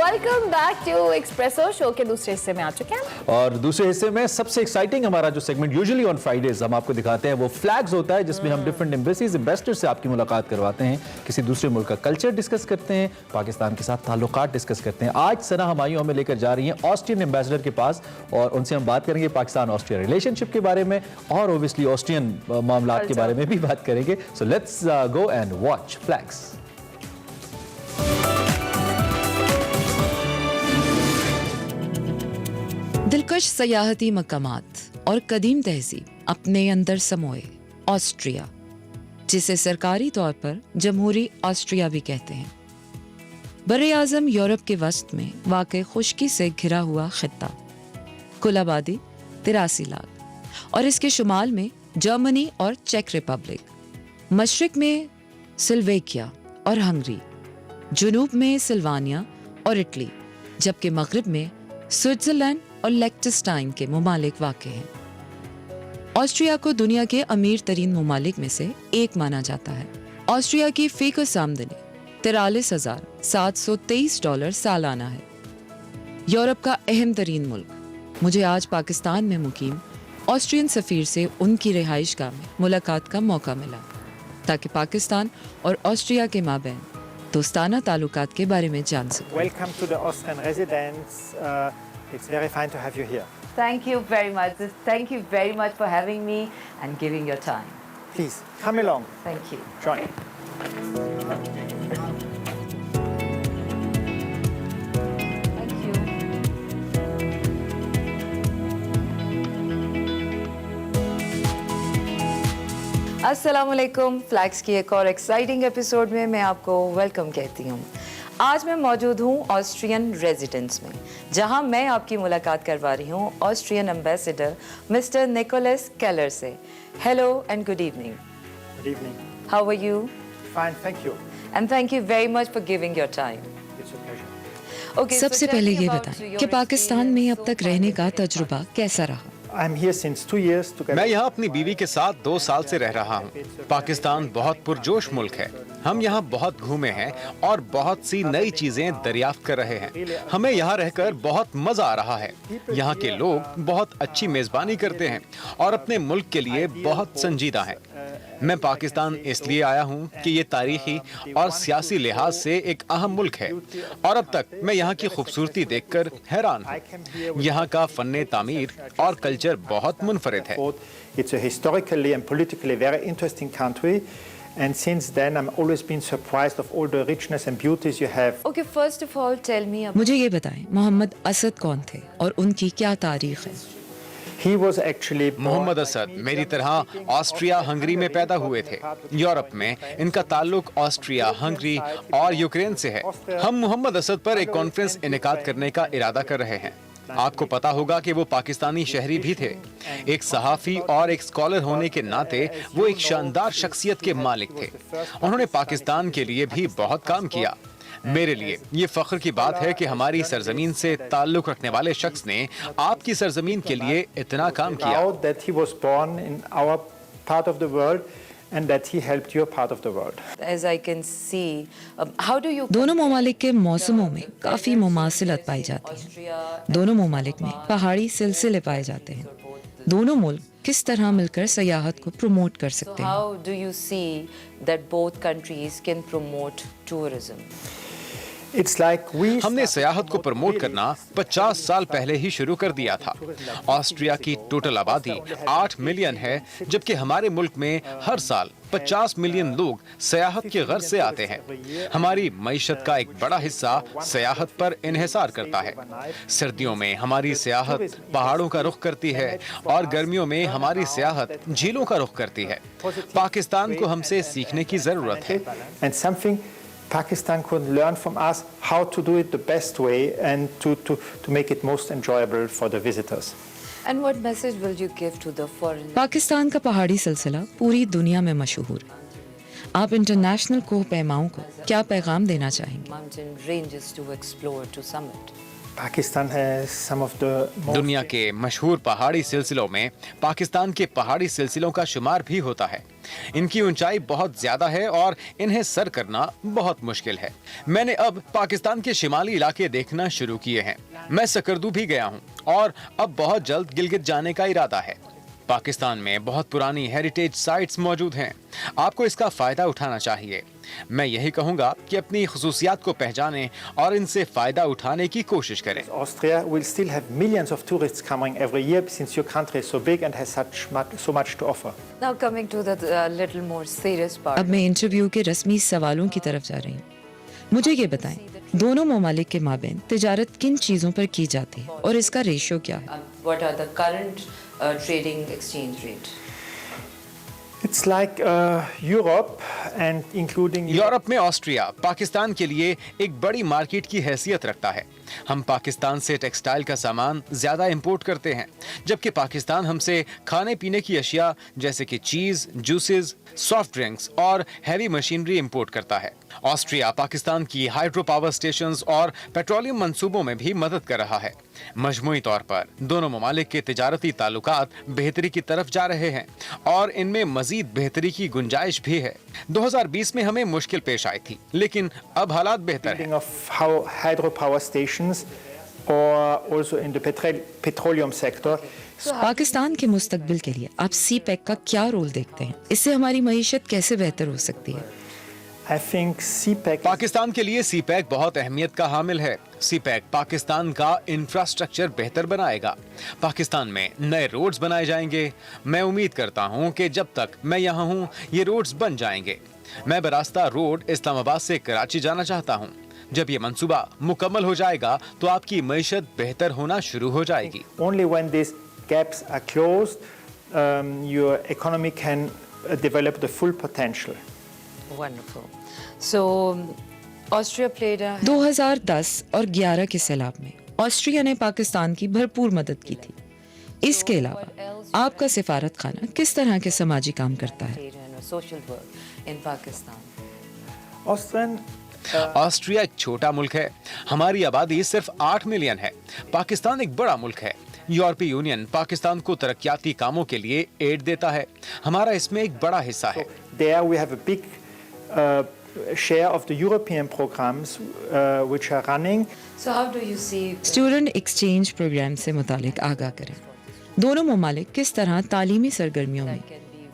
Welcome back to expresso show के दूसरे हिस्से में आ चुके हैं और दूसरे हिस्से में सबसे एक्साइटिंग हमारा जो सेगमेंट यूजुअली ऑन फ्राइडेज हम आपको दिखाते हैं वो फ्लैग्स होता है, जिसमें हम डिफरेंट एम्बेसीज एम्बेसडर से आपकी मुलाकात करवाते हैं, किसी दूसरे मुल्क का कल्चर डिस्कस करते हैं, पाकिस्तान के साथ ताल्लुकात डिस्कस करते हैं। आज सना हमायूं हमें लेकर जा रही हैं ऑस्ट्रियन एम्बेसडर के पास और उनसे हम बात करेंगे पाकिस्तान ऑस्ट्रिया रिलेशनशिप के बारे में और ओबियसली ऑस्ट्रियन मामलात के बारे में भी बात करेंगे। So let's go and watch flags. दिलकश सयाहती मकामात और कदीम तहजीब अपने अंदर समोए ऑस्ट्रिया, जिसे सरकारी तौर पर जमहूरी ऑस्ट्रिया भी कहते हैं, बर्रे आज़म यूरोप के वस्त में वाक़ई खुश्की से घिरा हुआ खित्ता। कुल आबादी 83 लाख और इसके शुमाल में जर्मनी और चेक रिपब्लिक, मशरिक में स्लोवेकिया और हंगरी, जुनूब में सिल्वानिया और इटली, जबकि मगरिब में स्विट्जरलैंड और लेक्टेस्टाइन के ममालिक वाक़ हैं। ऑस्ट्रिया को दुनिया के अमीर तरीन ममालिक में से एक माना जाता है। ऑस्ट्रिया की फीकस आमदनी $43,723 सालाना है। यूरोप का अहम तरीन मुल्क। मुझे आज पाकिस्तान में मुकीम ऑस्ट्रियन सफ़ीर से उनकी रिहाइशगाह में मुलाकात का मौका मिला ताकि पाकिस्तान और ऑस्ट्रिया के माबैन दोस्ताना ताल्लुकात के बारे में जान सकें। Welcome to the Austrian residence. It's very fine to have you here. Thank you very much. Thank you very much for having me and giving your time. Please come along. Thank you. Join. Thank you. अस्सलाम वालेकुम। Flags की एक और exciting episode में मैं आपको welcome कहती हूँ। आज मैं मौजूद हूँ ऑस्ट्रियन रेजिडेंस में, जहाँ मैं आपकी मुलाकात करवा रही हूँ Austrian ambassador mister Nikolaus Keller से। Hello and good evening. Good evening. How are you? Fine, thank you. And thank you very much for giving your time. It's a pleasure. Okay, सबसे पहले ये बताएं कि पाकिस्तान में अब तक रहने का तजुर्बा कैसा रहा? I'm here since 2 years together. मैं यहाँ अपनी बीवी के साथ 2 साल से रह रहा हूँ। पाकिस्तान बहुत पुरजोश मुल्क है। हम यहाँ बहुत घूमे हैं और बहुत सी नई चीजें दरियाफ्त कर रहे हैं। हमें यहाँ रहकर बहुत मजा आ रहा है। यहाँ के लोग बहुत अच्छी मेजबानी करते हैं और अपने मुल्क के लिए बहुत संजीदा हैं। मैं पाकिस्तान इसलिए आया हूँ कि ये तारीखी और सियासी लिहाज से एक अहम मुल्क है और अब तक मैं यहाँ की खूबसूरती देखकर हैरान हूँ। यहाँ का फन्ने तामीर और कल्चर बहुत मुनफरिद है। It's a historically and politically very interesting country, and since then I'm always been surprised of all the richness and beauties you have. Okay, first of all tell me about मुझे ये बताएं मोहम्मद असद कौन थे और उनकी क्या तारीख है? He was actually born Mohammad Asad मेरी तरह ऑस्ट्रिया हंगरी में पैदा हुए थे। यूरोप में इनका ताल्लुक ऑस्ट्रिया, हंगरी और यूक्रेन से है। हम मोहम्मद असद पर एक कॉन्फ्रेंस इनेकाद करने का इरादा कर रहे हैं। आपको पता होगा कि वो पाकिस्तानी शहरी भी थे। एक सहाफ़ी और एक स्कॉलर होने के नाते वो एक शानदार शख्सियत के मालिक थे। उन्होंने पाकिस्तान के लिए भी बहुत काम किया। मेरे लिए ये फख्र की बात है कि हमारी सरजमीन से ताल्लुक रखने वाले शख्स ने आपकी सरजमीन के लिए इतना काम किया। proud that he was born in our part of the world and that he helped your part of the world. as I can see how do you दोनों ममालिक के मौसमों में काफ़ी मुमासिलत पाई जाती है। दोनों ममालिक में पहाड़ी सिलसिले पाए जाते हैं। दोनों मुल्क किस तरह मिलकर सयाहत को प्रमोट कर सकते हैं? how do you see that both countries can promote tourism? It's like we हमने सयाहत को प्रमोट करना 50 साल पहले ही शुरू कर दिया था। ऑस्ट्रिया की टोटल आबादी 8 मिलियन है, जबकि हमारे मुल्क में हर साल 50 मिलियन लोग सयाहत के गर्ज से आते हैं। हमारी मईशत का एक बड़ा हिस्सा सयाहत पर इन्हिसार करता है। सर्दियों में हमारी सयाहत पहाड़ों का रुख करती है और गर्मियों में हमारी सयाहत झीलों का रुख करती है। पाकिस्तान को हमसे सीखने की जरूरत है। and something Pakistan could learn from us how to do it the best way and to make it most enjoyable for the visitors. And what message will you give to the foreign? Pakistan का पहाड़ी सिलसिला पूरी दुनिया में मशहूर है। आप international कोह पैमाओं को क्या पैगाम देना चाहेंगे? Mountain ranges to explore to summit. Pakistan has some of the most दुनिया के मशहूर पहाड़ी सिलसिलों में पाकिस्तान के पहाड़ी सिलसिलों का शुमार भी होता है। इनकी ऊंचाई बहुत ज्यादा है और इन्हें सर करना बहुत मुश्किल है। मैंने अब पाकिस्तान के शिमाली इलाके देखना शुरू किए हैं। मैं सकरदू भी गया हूं और अब बहुत जल्द गिलगित जाने का इरादा है। पाकिस्तान में बहुत पुरानी हेरिटेज साइट्स मौजूद हैं। आपको इसका फायदा उठाना चाहिए। मैं यही कहूंगा कि अपनी खुसूसियात को पहचानें और इनसे फायदा उठाने की कोशिश करें। Austria will still have millions of tourists coming every year since your country is so big and has so much to offer. Now coming to the little more serious part. अब मैं इंटरव्यू के रस्मी सवालों की तरफ जा रही हूँ। मुझे ये बताएं, दोनों ममालिक के माबैन तिजारत किन चीज़ों पर की जाती है और इसका रेशियो क्या है? What are the current trading exchange rate? It's like Europe and including Europe में ऑस्ट्रिया पाकिस्तान के लिए एक बड़ी मार्केट की हैसियत रखता है। हम पाकिस्तान से टेक्सटाइल का सामान ज्यादा इंपोर्ट करते हैं, जबकि पाकिस्तान हमसे खाने पीने की अशिया जैसे कि चीज, जूसेस, सॉफ्ट ड्रिंक्स और हैवी मशीनरी इंपोर्ट करता है। ऑस्ट्रिया पाकिस्तान की हाइड्रो पावर स्टेशंस और पेट्रोलियम मंसूबों में भी मदद कर रहा है। मजमूई तौर पर दोनों ममालिक के तिजारती ताल्लुकात बेहतरी की तरफ जा रहे हैं और इनमें मजीद बेहतरी की गुंजाइश भी है। 2020 में हमें मुश्किल पेश आई थी, लेकिन अब हालात बेहतर हैं। of hydropower stations or also in the petroleum sector. Pakistan के मुस्तकबिल के लिए आप सी पैक का क्या रोल देखते हैं? इससे हमारी मईशत कैसे बेहतर हो सकती है? I think CPEC पाकिस्तान के लिए सीपैक बहुत अहमियत का हामिल है। सीपैक पाकिस्तान का इंफ्रास्ट्रक्चर बेहतर बनाएगा। पाकिस्तान में नए रोड्स बनाए जाएंगे। मैं उम्मीद करता हूं कि जब तक मैं यहां हूं ये रोड्स बन जाएंगे। मैं बरास्ता रोड इस्लामाबाद से कराची जाना चाहता हूं। जब ये मंसूबा मुकम्मल हो जाएगा तो आपकी मईशत बेहतर होना शुरू हो जाएगी। only when these gaps are closed, your economy can develop the full potential. Wonderful. So, Austria played a 2010 और 11 के सैलाब में ऑस्ट्रिया ने पाकिस्तान की भरपूर मदद की थी। इसके अलावा आपका सिफारत खाना किस तरह के समाजी काम करता है? social work in Pakistan. Austrian Austria एक छोटा मुल्क है। हमारी आबादी सिर्फ 8 मिलियन है। पाकिस्तान एक बड़ा मुल्क है। यूरोपीय यूनियन पाकिस्तान को तरक्याती कामों के लिए एड देता है। हमारा इसमें एक बड़ा हिस्सा है। there we have a big share of the European programs which are running. So how do you see student exchange programme से मुतालिक आगाह करें। दोनों ममालिक किस तरह तालीमी सरगर्मियों में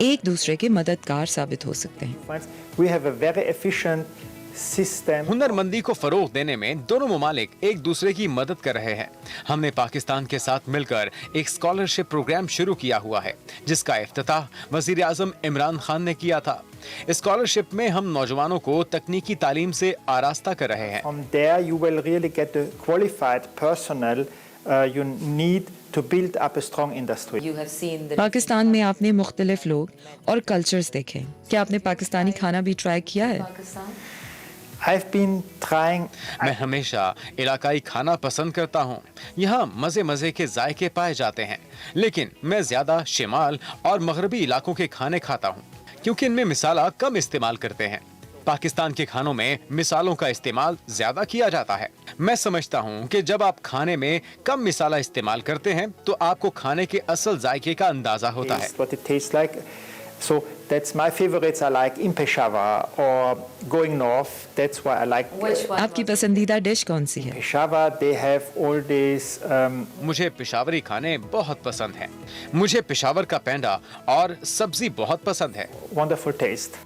एक दूसरे के मददगार साबित हो सकते हैं? We have a very efficient system. हुनरमंदी को फरोग देने में दोनों ममालिक एक दूसरे की मदद कर रहे हैं। हमने पाकिस्तान के साथ मिलकर एक स्कॉलरशिप प्रोग्राम शुरू किया हुआ है, जिसका इफ्तिताह वजीर आजम इमरान खान ने किया था। स्कॉलरशिप में हम नौजवानों को तकनीकी तालीम से आरास्ता कर रहे हैं। From there you will really get the qualified personnel you need to build up a strong industry. you have seen the Pakistan में आपने मुख्तलिफ लोग और कल्चर्स देखे हैं। क्या आपने पाकिस्तानी खाना भी ट्राई किया है? Pakistan? I've been trying. मैं हमेशा इलाकाई खाना पसंद करता हूँ। यहाँ मजे मजे के जायके पाए जाते हैं, लेकिन मैं ज्यादा शिमाल और मगरबी इलाकों के खाने खाता हूँ, क्योंकि इनमें मिसाला कम इस्तेमाल करते हैं। पाकिस्तान के खानों में मिसालों का इस्तेमाल ज्यादा किया जाता है। मैं समझता हूँ कि जब आप खाने में कम मिसाला इस्तेमाल करते हैं तो आपको खाने के असल जायके का अंदाजा होता है। What it tastes like. So that's my favorites. I like in Peshawar or going north. That's why I like Which one? आपकी पसंदीदा डिश कौन सी है? Peshawar. They have all these. मुझे पेशावरी खाने बहुत पसंद हैं। मुझे पेशावर का पेंडा और सब्जी बहुत पसंद है। Wonderful taste.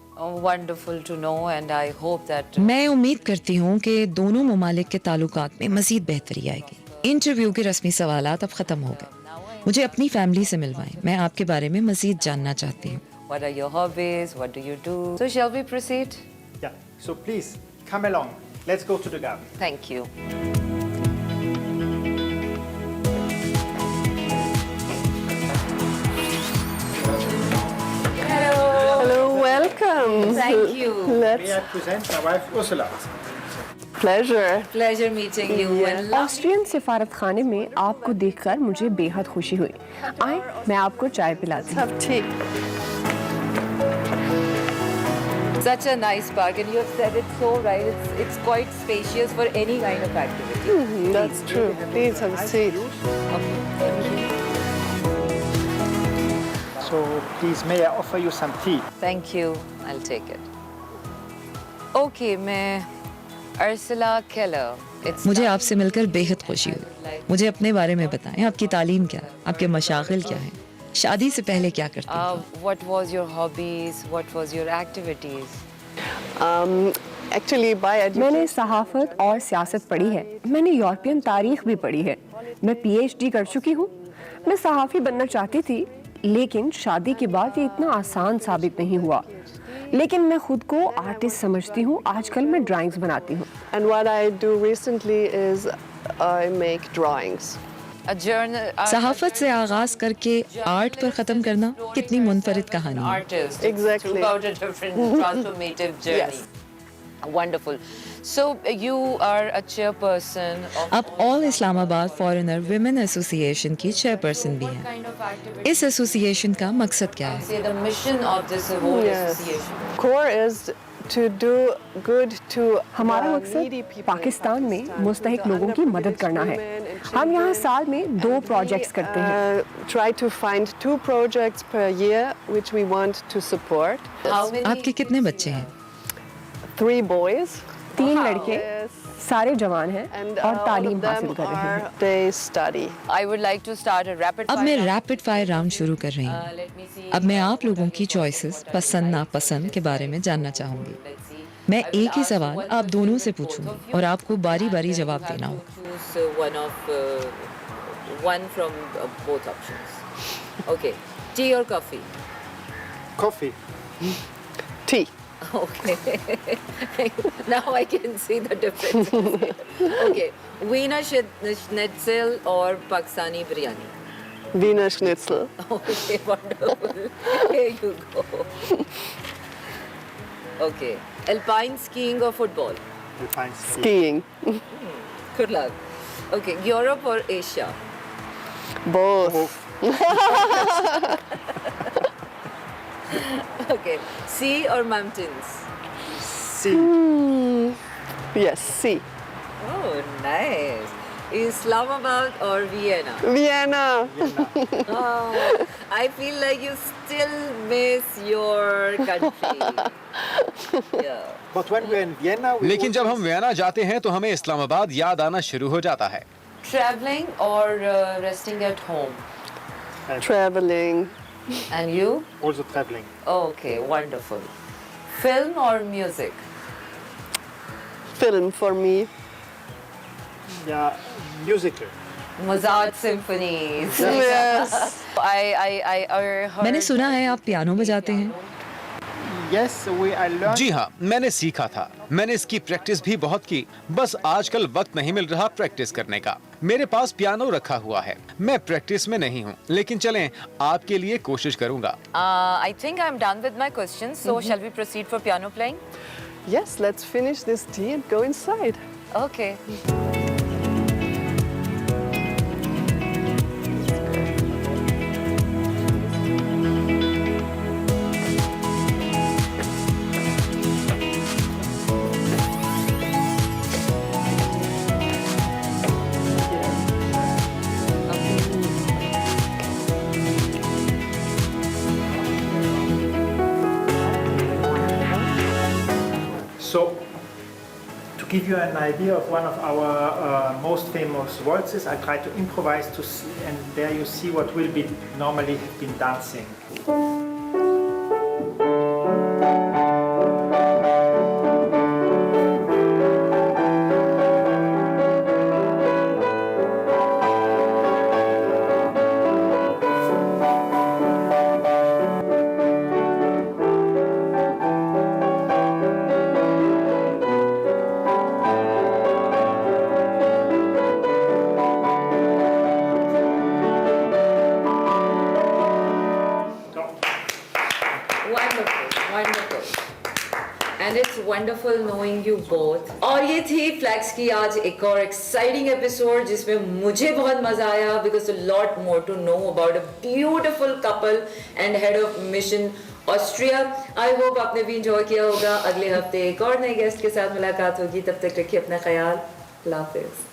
Wonderful to know, and I hope that मैं उम्मीद करती हूँ कि दोनों ममालिक के ताल्लुकात में मजीद बेहतरी आएगी। इंटरव्यू के रस्मी सवालात अब खत्म हो गए। मुझे अपनी फैमिली से मिलवाएं। मैं आपके बारे में मजीद जानना चाहती हूँ। what are your hobbies? What do you do? So shall we proceed? Yeah. So please come along. Let's go to the garden. Thank you. Hello, welcome. Thank you. Let's May I present my wife Ursula? pleasure. Pleasure meeting you. And Austrian सिफारत खाने में आपको देखकर मुझे बेहद खुशी हुई। आए, मैं आपको चाय पिलाती हूँ। सब ठीक। Such a nice park, and you have said it so right. It's quite spacious for any kind of activity. That's true. Please have a seat. Okay, thank you. So please, may I offer you some tea? Thank you. I'll take it. Okay, मैं Ursula Keller. It's मुझे आपसे मिलकर बेहद खुशी हुई। मुझे अपने बारे में बताएं, आपकी तालीम क्या है, आपके मशागिल क्या हैं, शादी से पहले क्या करती थी? What was your hobbies? What was your activities? Actually, by मैंने सहाफ़त और सियासत पढ़ी है। मैंने यूरोपियन तारीख भी पढ़ी है। मैं PhD कर चुकी हूँ। मैं सहाफ़ी बनना चाहती थी, लेकिन शादी के बाद ये इतना आसान साबित नहीं हुआ। लेकिन मैं खुद को आर्टिस्ट समझती हूँ। आजकल मैं ड्राइंग्स बनाती हूँ। And what I do recently is I make drawings. A journal. सहाफत से आगाज करके आर्ट पर ख़त्म करना कितनी मुनफरिद कहानी है। Artist. Exactly. Throughout a different transformative journey. Yes. Wonderful. So you are a chairperson of. आप all Islamabad foreigner women association की चेयरपर्सन भी हैं। Kind of activity. इस एसोसिएशन का मकसद क्या है? Say the mission of this whole Yes. association. Core is to do good to हमारा the मकसद needy people in पाकिस्तान में Pakistan, मुस्तहिक to the लोगों की मदद करना है। women and हम यहाँ children. साल में 2 प्रोजेक्ट्स करते हैं। Try to find 2 projects per year which we want to support. How many? आपके कितने बच्चे हैं? 3 boys 3 लड़के yes, सारे जवान हैं and और all तालीम of हासिल them कर रहे हैं। are they study. I would like to start a rapid अब fire मैं round. रैपिड फायर राउंड शुरू कर रही हूँ। Let me see. अब मैं आप लोगों की चॉइसेस पसंद नापसंद के बारे में जानना चाहूँगी। Let's see. मैं I will एक ही ask सवाल one आप question दोनों to से both पूछूंगी of you, और आपको बारी बारी and जवाब you have देना to होगा। choose one of one from both options. Okay. Tea or coffee? Coffee. Tea. Okay. Now I can see the difference. Okay. Wiener Schnitzel or Pakistani biryani? Wiener Schnitzel. Okay, wonderful. Here you go. Okay. Alpine skiing or football? Alpine ski. Skiing. Good luck. Okay. Europe or Asia? Both. Okay. Sea or mountains? Sea. Yes, sea. Oh, nice. Islamabad or Vienna? Vienna. Oh, I feel like you still miss your country. Yeah. But when we're in Vienna, we लेकिन जब हम Vienna जाते हैं तो हमें इस्लामाबाद याद आना शुरू हो जाता है। Traveling or resting at home? Traveling. And you? also traveling. Okay, wonderful. Film or music? Film for me. Yeah, musical. Mozart symphonies. Yes. I heard. मैंने सुना है आप पियानो बजाते हैं। Yes, I learned. जी हाँ, मैंने सीखा था। मैंने इसकी प्रैक्टिस भी बहुत की। बस आजकल वक्त नहीं मिल रहा प्रैक्टिस करने का। मेरे पास पियानो रखा हुआ है। मैं प्रैक्टिस में नहीं हूँ, लेकिन चलें, आपके लिए कोशिश करूँगा। I think I'm done with my questions. So shall we proceed for piano playing? Yes, let's finish this tea and go inside. Okay. So, to give you an idea of one of our most famous waltzes, I try to improvise to see, and there you see what will be normally have been dancing. Wonderful, wonderful. And it's wonderful knowing you both. और ये थी flex की आज एक और exciting episode जिसमें मुझे बहुत मजा आया because a lot more to know about a beautiful couple and head of mission Austria. I hope आपने भी इंजॉय किया होगा. अगले हफ्ते एक और नए गेस्ट के साथ मुलाकात होगी. तब तक रखिए अपना ख्याल. अल्लाह हाफिज़.